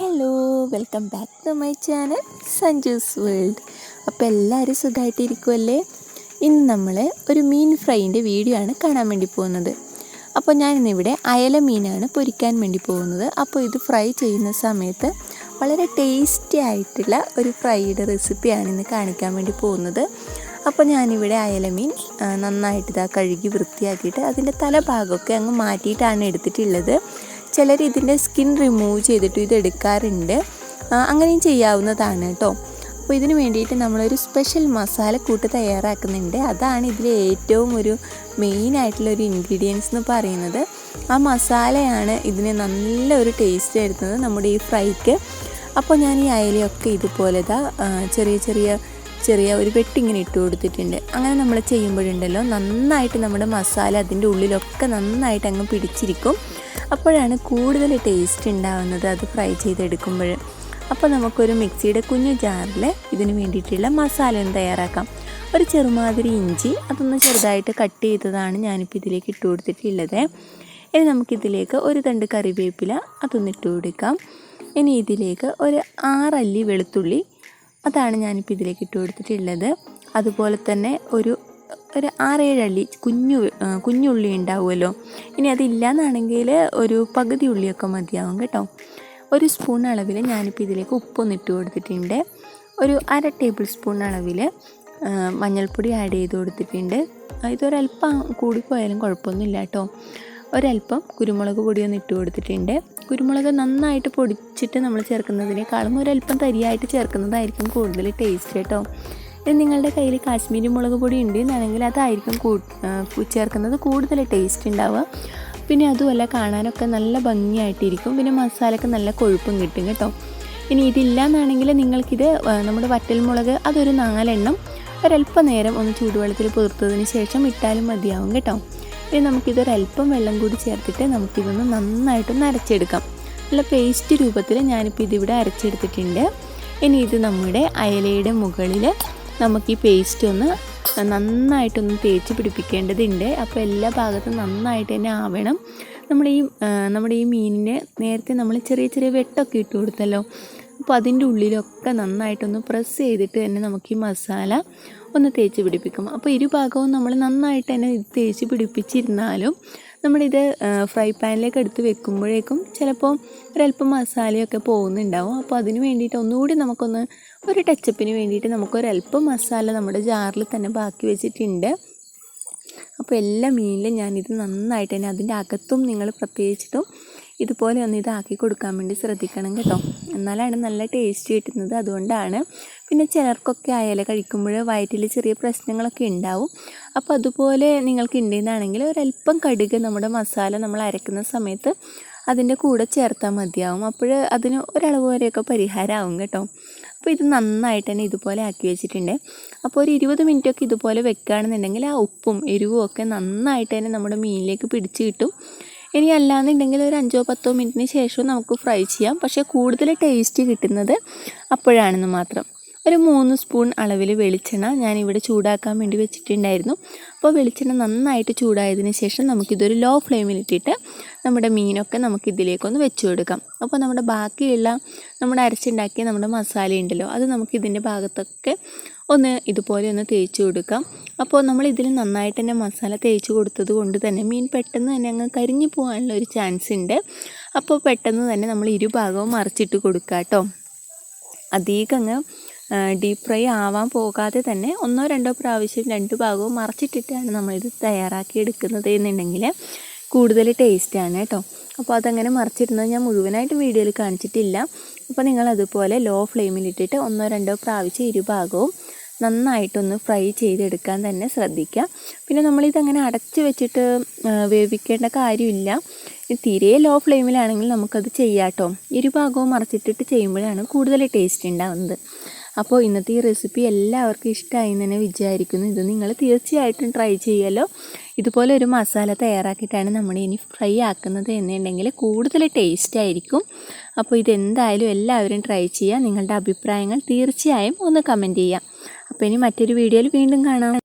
Hello, welcome back to my channel Sanju's world. അപ്പോൾ എല്ലാവരും സുഖമായിട്ടിരിക്കുമല്ലേ? ഇന്ന് നമ്മൾ ഒരു മീൻ ഫ്രൈൻ്റെ വീഡിയോ ആണ് കാണാൻ വേണ്ടി പോകുന്നത്. അപ്പോൾ ഞാനിന്നിവിടെ അയല മീനാണ് പൊരിക്കാൻ വേണ്ടി പോകുന്നത്. അപ്പോൾ ഇത് ഫ്രൈ ചെയ്യുന്ന സമയത്ത് വളരെ ടേസ്റ്റി ആയിട്ടുള്ള ഒരു ഫ്രൈയുടെ റെസിപ്പിയാണ് ഇന്ന് കാണിക്കാൻ വേണ്ടി പോകുന്നത്. അപ്പോൾ ഞാനിവിടെ അയല മീൻ നന്നായിട്ട് കഴുകി വൃത്തിയാക്കിയിട്ട് അതിൻ്റെ തലഭാഗമൊക്കെ അങ്ങ് മാറ്റിയിട്ടാണ് എടുത്തിട്ടുള്ളത്. ചിലർ ഇതിൻ്റെ സ്കിൻ റിമൂവ് ചെയ്തിട്ട് ഇത് എടുക്കാറുണ്ട്, അങ്ങനെയും ചെയ്യാവുന്നതാണ് കേട്ടോ. അപ്പോൾ ഇതിന് വേണ്ടിയിട്ട് നമ്മളൊരു സ്പെഷ്യൽ മസാലക്കൂട്ട് തയ്യാറാക്കുന്നുണ്ട്. അതാണ് ഇതിലെ ഏറ്റവും ഒരു മെയിനായിട്ടുള്ളൊരു ഇൻഗ്രീഡിയൻസ് എന്ന് പറയുന്നത്. ആ മസാലയാണ് ഇതിന് നല്ലൊരു ടേസ്റ്റ് വരുന്നത് നമ്മുടെ ഈ ഫ്രൈക്ക്. അപ്പോൾ ഞാൻ ഈ അയലയൊക്കെ ഇതുപോലെ ചെറിയ ഒരു വെട്ടിങ്ങനെ ഇട്ട് കൊടുത്തിട്ടുണ്ട്. അങ്ങനെ നമ്മൾ ചെയ്യുമ്പോഴുണ്ടല്ലോ നന്നായിട്ട് നമ്മുടെ മസാല അതിൻ്റെ ഉള്ളിലൊക്കെ നന്നായിട്ട് അങ്ങ് പിടിച്ചിരിക്കും. അപ്പോഴാണ് കൂടുതൽ ടേസ്റ്റ് ഉണ്ടാവുന്നത് അത് ഫ്രൈ ചെയ്തെടുക്കുമ്പോൾ. അപ്പോൾ നമുക്കൊരു മിക്സിയുടെ കുഞ്ഞു ജാറിൽ ഇതിന് വേണ്ടിയിട്ടുള്ള മസാല ഒന്ന് തയ്യാറാക്കാം. ഒരു ചെറുമാതിരി ഇഞ്ചി അതൊന്ന് ചെറുതായിട്ട് കട്ട് ചെയ്തതാണ് ഞാനിപ്പോൾ ഇതിലേക്ക് ഇട്ട് കൊടുത്തിട്ടുള്ളത്. ഇനി നമുക്കിതിലേക്ക് ഒരു തണ്ട് കറിവേപ്പില അതൊന്ന് ഇട്ട് കൊടുക്കാം. ഇനി ഇതിലേക്ക് ഒരു 6 അല്ലി വെളുത്തുള്ളി അതാണ് ഞാനിപ്പോൾ ഇതിലേക്ക് ഇട്ട് കൊടുത്തിട്ടുള്ളത്. അതുപോലെ തന്നെ ഒരു 6-7 അല്ലി കുഞ്ഞുള്ളി ഉണ്ടാവുമല്ലോ. ഇനി അതില്ലാന്നാണെങ്കിൽ ഒരു പകുതി ഉള്ളിയൊക്കെ മതിയാവും കേട്ടോ. 1 സ്പൂൺ അളവിൽ ഞാനിപ്പോൾ ഇതിലേക്ക് ഉപ്പൊന്ന് ഇട്ട് കൊടുത്തിട്ടുണ്ട്. ഒരു 1/2 ടേബിൾ സ്പൂൺ അളവിൽ മഞ്ഞൾപ്പൊടി ആഡ് ചെയ്ത് കൊടുത്തിട്ടുണ്ട്. ഇതൊരല്പം കൂടിപ്പോയാലും കുഴപ്പമൊന്നുമില്ല കേട്ടോ. ഒരല്പം കുരുമുളക് പൊടിയൊന്ന് ഇട്ട് കൊടുത്തിട്ടുണ്ട്. കുരുമുളക് നന്നായിട്ട് പൊടിച്ചിട്ട് നമ്മൾ ചേർക്കുന്നതിനേക്കാളും ഒരല്പം തരിയായിട്ട് ചേർക്കുന്നതായിരിക്കും കൂടുതൽ ടേസ്റ്റ് കേട്ടോ. ഇത് നിങ്ങളുടെ കയ്യിൽ കാശ്മീരി മുളക് പൊടി ഉണ്ടെന്നാണെങ്കിൽ അതായിരിക്കും ചേർക്കുന്നത് കൂടുതൽ ടേസ്റ്റ് ഉണ്ടാവുക. പിന്നെ അതുമല്ല കാണാനൊക്കെ നല്ല ഭംഗിയായിട്ടിരിക്കും. പിന്നെ മസാലയ്ക്ക് നല്ല കൊഴുപ്പും കിട്ടും കേട്ടോ. ഇനി ഇതില്ലാന്നാണെങ്കിൽ നിങ്ങൾക്കിത് നമ്മുടെ വറ്റൽമുളക് അതൊരു 4 എണ്ണം ഒരല്പം നേരം ഒന്ന് ചൂടുവെള്ളത്തിൽ പുതിർത്തതിന് ശേഷം ഇട്ടാലും മതിയാവും കേട്ടോ. ഇനി നമുക്കിതൊരല്പം വെള്ളം കൂടി ചേർത്തിട്ട് നമുക്കിതൊന്ന് നന്നായിട്ടൊന്ന് അരച്ചെടുക്കാം. നല്ല പേസ്റ്റ് രൂപത്തിൽ ഞാനിപ്പോൾ ഇതിവിടെ അരച്ചെടുത്തിട്ടുണ്ട്. ഇനി ഇത് നമ്മുടെ അയലയുടെ മുകളിൽ നമുക്ക് ഈ പേസ്റ്റ് ഒന്ന് നന്നായിട്ടൊന്ന് തേച്ച് പിടിപ്പിക്കേണ്ടതുണ്ട്. അപ്പോൾ എല്ലാ ഭാഗത്തും നന്നായിട്ട് തന്നെ ആവണം. നമ്മുടെ ഈ മീനിന് നേരത്തെ നമ്മൾ ചെറിയ വെട്ടൊക്കെ ഇട്ട് കൊടുത്തല്ലോ. അപ്പോൾ അതിൻ്റെ ഉള്ളിലൊക്കെ നന്നായിട്ടൊന്ന് പ്രസ് ചെയ്തിട്ട് തന്നെ നമുക്ക് ഈ മസാല ഒന്ന് തേച്ച് പിടിപ്പിക്കും. അപ്പോൾ ഇരുഭാഗവും നമ്മൾ നന്നായിട്ട് തന്നെ ഇത് തേച്ച് പിടിപ്പിച്ചിരുന്നാലും നമ്മളിത് ഫ്രൈ പാനിലേക്ക് എടുത്ത് വെക്കുമ്പോഴേക്കും ചിലപ്പോൾ ഒരല്പം മസാലയൊക്കെ പോകുന്നുണ്ടാവും. അപ്പോൾ അതിന് വേണ്ടിയിട്ട് ഒന്നുകൂടി നമുക്കൊന്ന് ഒരു ടച്ചപ്പിന് വേണ്ടിയിട്ട് നമുക്കൊരല്പം മസാല നമ്മുടെ ജാറിൽ തന്നെ ബാക്കി വെച്ചിട്ടുണ്ട്. അപ്പോൾ എല്ലാ മീനിലും ഞാനിത് നന്നായിട്ട് തന്നെ അതിൻ്റെ അകത്തും നിങ്ങൾ പ്രത്യേകിച്ചിട്ടും ഇതുപോലെ ഒന്ന് ഇതാക്കി കൊടുക്കാൻ വേണ്ടി ശ്രദ്ധിക്കണം കേട്ടോ. എന്നാലാണ് നല്ല ടേസ്റ്റ് കിട്ടുന്നത്. അതുകൊണ്ടാണ്. പിന്നെ ചിലർക്കൊക്കെ അയല കഴിക്കുമ്പോൾ വയറ്റിൽ ചെറിയ പ്രശ്നങ്ങളൊക്കെ ഉണ്ടാവും. അപ്പോൾ അതുപോലെ നിങ്ങൾക്ക് ഉണ്ടെന്നാണെങ്കിൽ ഒരല്പം കടുക് നമ്മുടെ മസാല നമ്മൾ അരക്കുന്ന സമയത്ത് അതിൻ്റെ കൂടെ ചേർത്താൽ മതിയാവും. അപ്പോൾ അതിന് ഒരളവ് വരെയൊക്കെ പരിഹാരമാവും കേട്ടോ. അപ്പോൾ ഇത് നന്നായിട്ട് തന്നെ ഇതുപോലെ ആക്കി വെച്ചിട്ടുണ്ട്. അപ്പോൾ ഒരു 20 മിനിറ്റൊക്കെ ഇതുപോലെ വെക്കുകയാണെന്നുണ്ടെങ്കിൽ ആ ഉപ്പും എരിവും ഒക്കെ നന്നായിട്ട് തന്നെ നമ്മുടെ മീനിലേക്ക് പിടിച്ച് കിട്ടും. ഇനി അല്ലാന്നുണ്ടെങ്കിൽ ഒരു 5-10 മിനിറ്റിന് ശേഷവും നമുക്ക് ഫ്രൈ ചെയ്യാം. പക്ഷേ കൂടുതൽ ടേസ്റ്റ് കിട്ടുന്നത് അപ്പോഴാണെന്ന് മാത്രം. ഒരു 3 സ്പൂൺ അളവിൽ വെളിച്ചെണ്ണ ഞാനിവിടെ ചൂടാക്കാൻ വേണ്ടി വെച്ചിട്ടുണ്ടായിരുന്നു. അപ്പോൾ വെളിച്ചെണ്ണ നന്നായിട്ട് ചൂടായതിന് ശേഷം നമുക്കിതൊരു ലോ ഫ്ലെയിമിലിട്ടിട്ട് നമ്മുടെ മീനൊക്കെ നമുക്കിതിലേക്കൊന്ന് വെച്ച് കൊടുക്കാം. അപ്പോൾ നമ്മുടെ ബാക്കിയുള്ള നമ്മുടെ അരച്ചുണ്ടാക്കിയ നമ്മുടെ മസാല ഉണ്ടല്ലോ അത് നമുക്കിതിൻ്റെ ഭാഗത്തൊക്കെ ഇതുപോലെ ഒന്ന് തേച്ച് കൊടുക്കാം. അപ്പോൾ നമ്മളിതിൽ നന്നായിട്ട് തന്നെ മസാല തേച്ച് കൊടുത്തത് കൊണ്ട് തന്നെ മീൻ പെട്ടെന്ന് തന്നെ അങ്ങ് കരിഞ്ഞു പോകാനുള്ള ഒരു ചാൻസ് ഉണ്ട്. അപ്പോൾ പെട്ടെന്ന് തന്നെ നമ്മൾ ഇരുഭാഗവും മറിച്ചിട്ട് കൊടുക്കുക കേട്ടോ. അധികം അങ്ങ് ഡീപ്പ് ഫ്രൈ ആവാൻ പോകാതെ തന്നെ 1-2 പ്രാവശ്യം 2 ഭാഗവും മറിച്ചിട്ടിട്ടാണ് നമ്മളിത് തയ്യാറാക്കി എടുക്കുന്നത് എന്നുണ്ടെങ്കിൽ കൂടുതൽ ടേസ്റ്റാണ് കേട്ടോ. അപ്പോൾ അതങ്ങനെ മറിച്ചിടുന്നത് ഞാൻ മുഴുവനായിട്ട് വീഡിയോയിൽ കാണിച്ചിട്ടില്ല. അപ്പോൾ നിങ്ങളതുപോലെ ലോ ഫ്ലെയിമിലിട്ടിട്ട് 1-2 പ്രാവശ്യം ഇരുഭാഗവും നന്നായിട്ടൊന്ന് ഫ്രൈ ചെയ്തെടുക്കാൻ തന്നെ ശ്രദ്ധിക്കുക. പിന്നെ നമ്മളിതങ്ങനെ അടച്ച് വെച്ചിട്ട് വേവിക്കേണ്ട കാര്യമില്ല. തീരെ ലോ ഫ്ലെയിമിലാണെങ്കിൽ നമുക്കത് ചെയ്യാം കേട്ടോ. ഇരുഭാഗവും മറിച്ചിട്ടിട്ട് ചെയ്യുമ്പോഴാണ് കൂടുതൽ ടേസ്റ്റ് ഉണ്ടാകുന്നത്. അപ്പോൾ ഇന്നത്തെ ഈ റെസിപ്പി എല്ലാവർക്കും ഇഷ്ടമായി എന്ന് തന്നെ വിചാരിക്കുന്നു. ഇത് നിങ്ങൾ തീർച്ചയായിട്ടും ട്രൈ ചെയ്യുമല്ലോ. ഇതുപോലെ ഒരു മസാല തയ്യാറാക്കിയിട്ടാണ് നമ്മൾ ഇനി ഫ്രൈ ആക്കുന്നത് എന്നുണ്ടെങ്കിൽ കൂടുതൽ ടേസ്റ്റ് ആയിരിക്കും. അപ്പോൾ ഇതെന്തായാലും എല്ലാവരും ട്രൈ ചെയ്യുക. നിങ്ങളുടെ അഭിപ്രായങ്ങൾ തീർച്ചയായും ഒന്ന് കമൻറ്റ് ചെയ്യുക. അപ്പോൾ ഇനി മറ്റൊരു വീഡിയോയിൽ വീണ്ടും കാണാം.